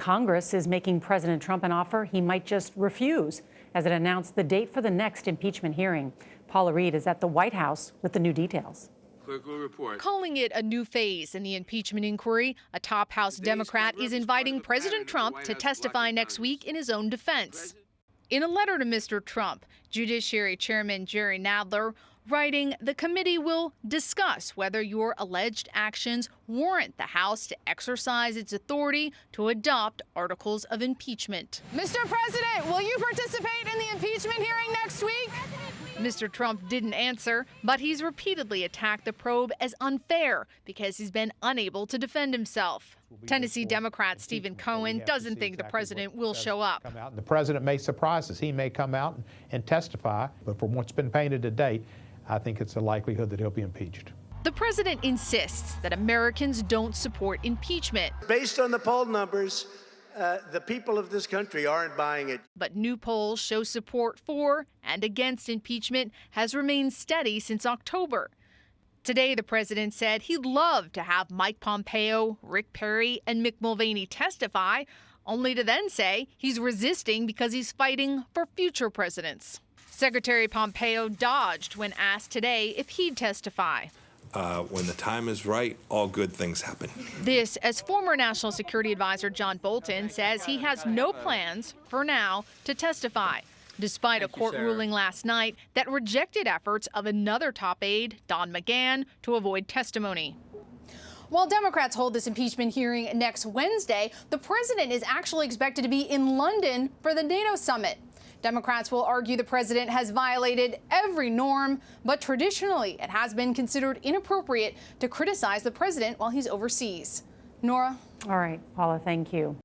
Congress is making President Trump an offer he might just refuse as it announced the date for the next impeachment hearing. Paula Reid is at the White House with the new details. Clerk will report. Calling it a new phase in the impeachment inquiry, a top House Democrat is inviting President Trump to testify next week in his own defense. In a letter to Mr. Trump, Judiciary Chairman Jerry Nadler writing, the committee will discuss whether your alleged actions warrant the House to exercise its authority to adopt articles of impeachment. Mr. President, will you participate in the impeachment hearing next week? Mr. Trump didn't answer, but he's repeatedly attacked the probe as unfair because he's been unable to defend himself. Tennessee Democrat Stephen Cohen doesn't think the president will show up. The president may surprise us. He may come out and testify, but from what's been painted to date, I think it's a likelihood that he'll be impeached. The president insists that Americans don't support impeachment. Based on the poll numbers, the people of this country aren't buying it. But new polls show support for and against impeachment has remained steady since October. Today, the president said he'd love to have Mike Pompeo, Rick Perry, and Mick Mulvaney testify, only to then say he's resisting because he's fighting for future presidents. Secretary Pompeo dodged when asked today if he'd testify. When the time is right, all good things happen. This as former National Security Advisor John Bolton says he has no plans, for now, to testify, despite a court ruling last night that rejected efforts of another top aide, Don McGahn, to avoid testimony. While Democrats hold this impeachment hearing next Wednesday, the president is actually expected to be in London for the NATO summit. Democrats will argue the president has violated every norm, but traditionally it has been considered inappropriate to criticize the president while he's overseas. Nora? All right, Paula, thank you.